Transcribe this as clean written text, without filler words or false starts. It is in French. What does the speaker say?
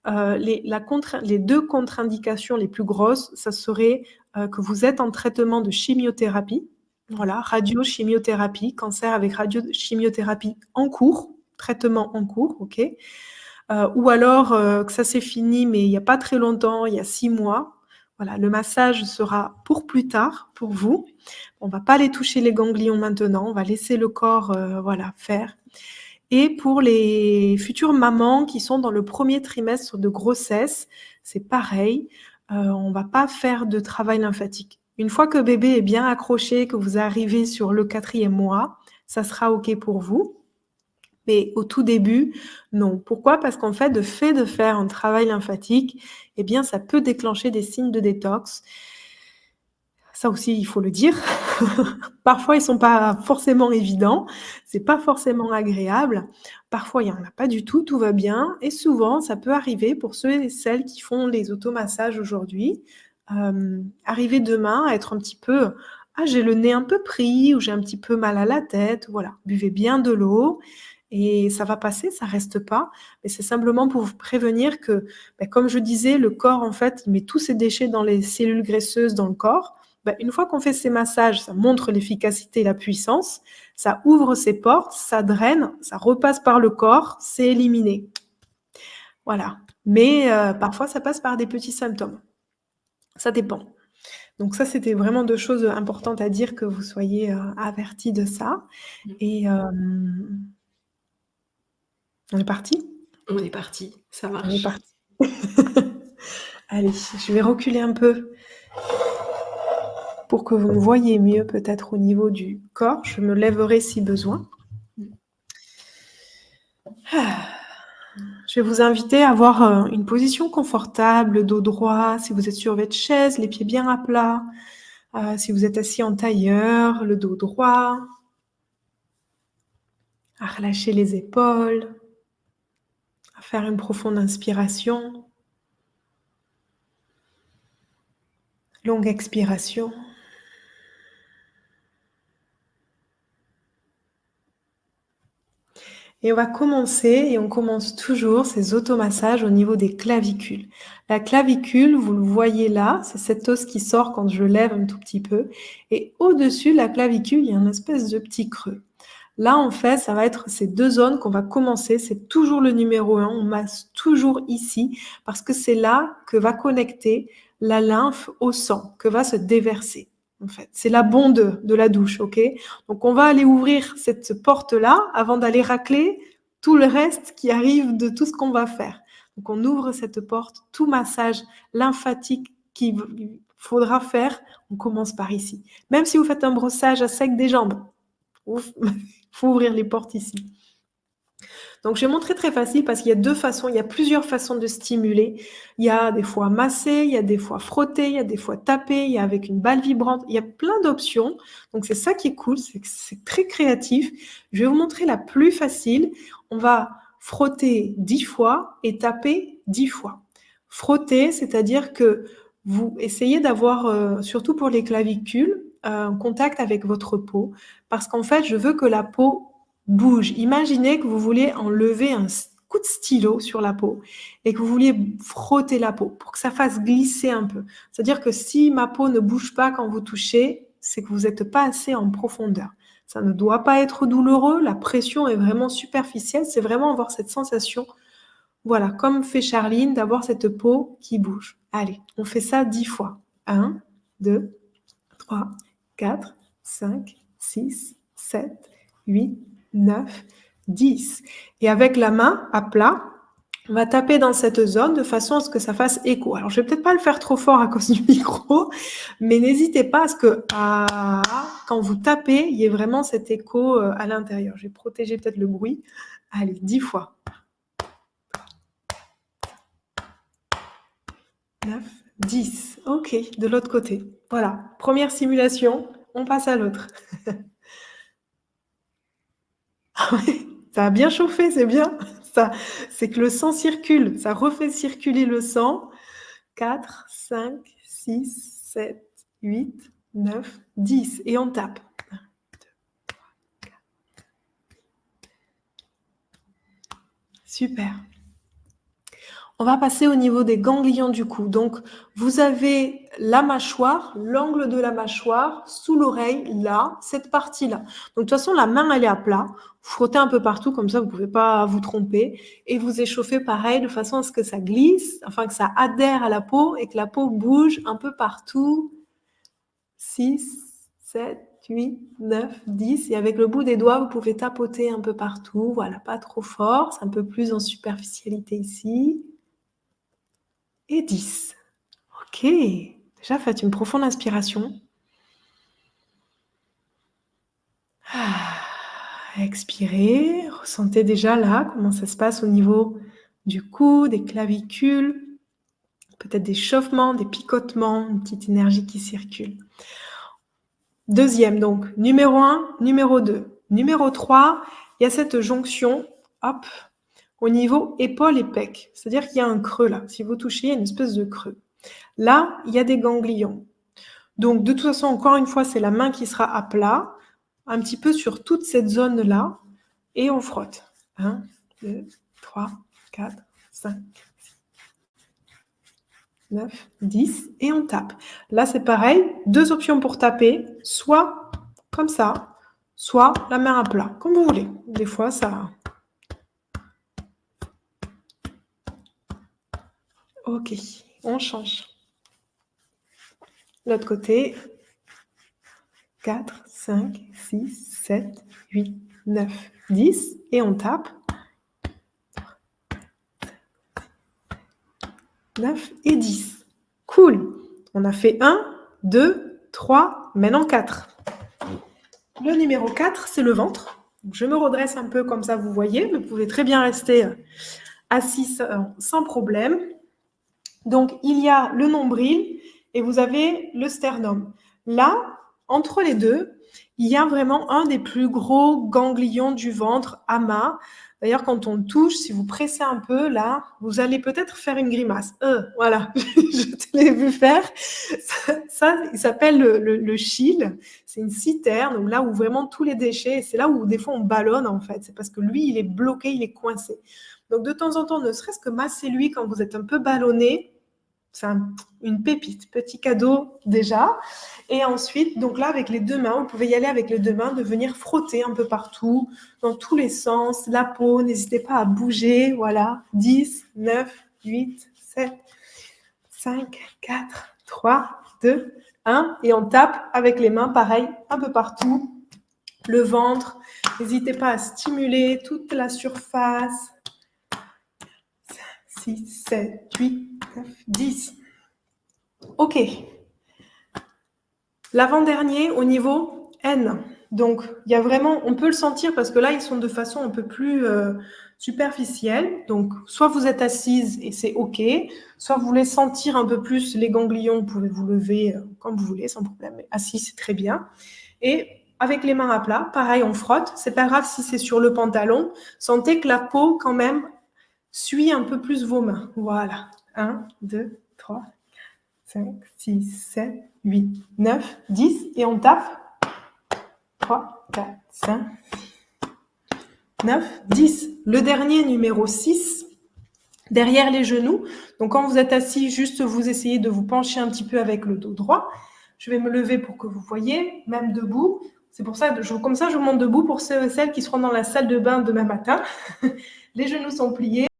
Les deux contre-indications les plus grosses, ça serait que vous êtes en traitement de chimiothérapie. Voilà, radiochimiothérapie, cancer avec radiochimiothérapie en cours, traitement en cours, ok. Ou alors que ça s'est fini, mais il n'y a pas très longtemps, il y a 6 mois. Voilà, le massage sera pour plus tard, pour vous. On ne va pas aller toucher les ganglions maintenant, on va laisser le corps voilà, faire. Et pour les futures mamans qui sont dans le premier trimestre de grossesse, c'est pareil, on ne va pas faire de travail lymphatique. Une fois que bébé est bien accroché, que vous arrivez sur le 4e mois, ça sera OK pour vous. Mais au tout début, non. Pourquoi? Parce qu'en fait, le fait de faire un travail lymphatique, eh bien, ça peut déclencher des signes de détox. Ça aussi, il faut le dire. Parfois, ils sont pas forcément évidents, c'est pas forcément agréable. Parfois, il y en a pas du tout va bien et souvent, ça peut arriver pour ceux et celles qui font les automassages aujourd'hui, arriver demain à être un petit peu: «Ah, j'ai le nez un peu pris» ou «J'ai un petit peu mal à la tête». Voilà, buvez bien de l'eau et ça va passer, ça reste pas. Mais c'est simplement pour vous prévenir que, comme je disais, le corps, en fait, il met tous ses déchets dans les cellules graisseuses dans le corps. Une fois qu'on fait ces massages, ça montre l'efficacité et la puissance, ça ouvre ses portes, ça draine, ça repasse par le corps, c'est éliminé. Voilà. Mais parfois, ça passe par des petits symptômes. Ça dépend. Donc ça, c'était vraiment 2 choses importantes à dire, que vous soyez avertis de ça. Et on est parti? On est parti, ça On est marche. parti. Allez, je vais reculer un peu pour que vous me voyez mieux peut-être au niveau du corps. Je me lèverai si besoin. Je vais vous inviter à avoir une position confortable, le dos droit, si vous êtes sur votre chaise, les pieds bien à plat. Si vous êtes assis en tailleur, le dos droit. À relâcher les épaules. À faire une profonde inspiration. Longue expiration. Et on va commencer, et on commence toujours ces automassages au niveau des clavicules. La clavicule, vous le voyez là, c'est cet os qui sort quand je lève un tout petit peu. Et au-dessus de la clavicule, il y a une espèce de petit creux. Là, en fait, ça va être ces 2 zones qu'on va commencer. C'est toujours le numéro 1. On masse toujours ici parce que c'est là que va connecter la lymphe au sang, que va se déverser. En fait, c'est la bonde de la douche, ok? Donc, on va aller ouvrir cette porte-là avant d'aller racler tout le reste qui arrive de tout ce qu'on va faire. Donc, on ouvre cette porte, tout massage lymphatique qu'il faudra faire, on commence par ici. Même si vous faites un brossage à sec des jambes, ouf, faut ouvrir les portes ici. Donc, je vais montrer très facile parce qu'il y a 2 façons, il y a plusieurs façons de stimuler. Il y a des fois masser, il y a des fois frotter, il y a des fois taper, il y a avec une balle vibrante, il y a plein d'options. Donc, c'est ça qui est cool, c'est que c'est très créatif. Je vais vous montrer la plus facile. On va frotter 10 fois et taper 10 fois. Frotter, c'est-à-dire que vous essayez d'avoir, surtout pour les clavicules, un contact avec votre peau parce qu'en fait, je veux que la peau bouge. Imaginez que vous voulez enlever un coup de stylo sur la peau et que vous vouliez frotter la peau pour que ça fasse glisser un peu. C'est-à-dire que si ma peau ne bouge pas quand vous touchez, c'est que vous n'êtes pas assez en profondeur. Ça ne doit pas être douloureux, la pression est vraiment superficielle, c'est vraiment avoir cette sensation, voilà, comme fait Charline, d'avoir cette peau qui bouge. Allez, on fait ça 10 fois. 1, 2, 3, 4, 5, 6, 7, 8, 9, 10. Et avec la main à plat, on va taper dans cette zone de façon à ce que ça fasse écho. Alors, je vais peut-être pas le faire trop fort à cause du micro, mais n'hésitez pas à ce que quand vous tapez, il y ait vraiment cet écho à l'intérieur. Je vais protéger peut-être le bruit. Allez, 10 fois. 9, 10. OK, de l'autre côté. Voilà, première simulation, on passe à l'autre. Ah ouais, ça a bien chauffé, c'est bien. Ça, c'est que le sang circule, ça refait circuler le sang. 4, 5, 6, 7, 8, 9, 10. Et on tape. 1, 2, 3, 4. Super. On va passer au niveau des ganglions du cou. Donc, vous avez la mâchoire, l'angle de la mâchoire, sous l'oreille, là, cette partie-là. Donc, de toute façon, la main, elle est à plat. Vous frottez un peu partout, comme ça, vous ne pouvez pas vous tromper. Et vous échauffez pareil, de façon à ce que ça glisse, enfin, que ça adhère à la peau et que la peau bouge un peu partout. 6, 7, 8, 9, 10. Et avec le bout des doigts, vous pouvez tapoter un peu partout. Voilà, pas trop fort. C'est un peu plus en superficialité ici. Et 10. Ok. Déjà, faites une profonde inspiration. Expirez. Ressentez déjà là comment ça se passe au niveau du cou, des clavicules. Peut-être des chauffements, des picotements, une petite énergie qui circule. Deuxième, donc, numéro 1, numéro 2. Numéro 3, il y a cette jonction, hop, au niveau épaule et pec. C'est-à-dire qu'il y a un creux là. Si vous touchez, il y a une espèce de creux. Là, il y a des ganglions. Donc, de toute façon, encore une fois, c'est la main qui sera à plat, un petit peu sur toute cette zone-là, et on frotte. 1, 2, 3, 4, 5, 9, 10, et on tape. Là, c'est pareil, 2 options pour taper, soit comme ça, soit la main à plat, comme vous voulez. Des fois, ça... Ok, on change. L'autre côté, 4, 5, 6, 7, 8, 9, 10, et on tape. 9 et 10. Cool. On a fait 1, 2, 3, maintenant 4. Le numéro 4, c'est le ventre. Je me redresse un peu comme ça, vous voyez. Vous pouvez très bien rester assis sans problème. Donc, il y a le nombril et vous avez le sternum. Là, entre les deux, il y a vraiment un des plus gros ganglions du ventre, amas. D'ailleurs, quand on touche, si vous pressez un peu, là, vous allez peut-être faire une grimace. Voilà, je te l'ai vu faire. Ça il s'appelle le chyle. C'est une citerne, donc là où vraiment tous les déchets, c'est là où des fois on ballonne en fait. C'est parce que lui, il est bloqué, il est coincé. Donc de temps en temps, ne serait-ce que masser lui quand vous êtes un peu ballonné, c'est une pépite, petit cadeau déjà. Et ensuite, donc là, avec les 2 mains, vous pouvez y aller avec les 2 mains, de venir frotter un peu partout, dans tous les sens, la peau, n'hésitez pas à bouger, voilà, 10, 9, 8, 7, 5, 4, 3, 2, 1, et on tape avec les mains, pareil, un peu partout, le ventre, n'hésitez pas à stimuler toute la surface, 6, 7, 8, 9, 10. Ok. L'avant-dernier au niveau N. Donc, il y a vraiment, on peut le sentir parce que là, ils sont de façon un peu plus superficielle. Donc, soit vous êtes assise et c'est OK, soit vous voulez sentir un peu plus les ganglions, vous pouvez vous lever comme vous voulez, sans problème. Mais assis, c'est très bien. Et avec les mains à plat, pareil, on frotte. C'est pas grave si c'est sur le pantalon. Sentez que la peau, quand même, suit un peu plus vos mains. Voilà. 1, 2, 3, 5, 6, 7, 8, 9, 10. Et on tape. 3, 4, 5, 9, 10. Le dernier, numéro 6, derrière les genoux. Donc, quand vous êtes assis, juste vous essayez de vous pencher un petit peu avec le dos droit. Je vais me lever pour que vous voyez, même debout. C'est pour ça, comme ça, je vous montre debout pour ceux et celles qui seront dans la salle de bain demain matin. Les genoux sont pliés.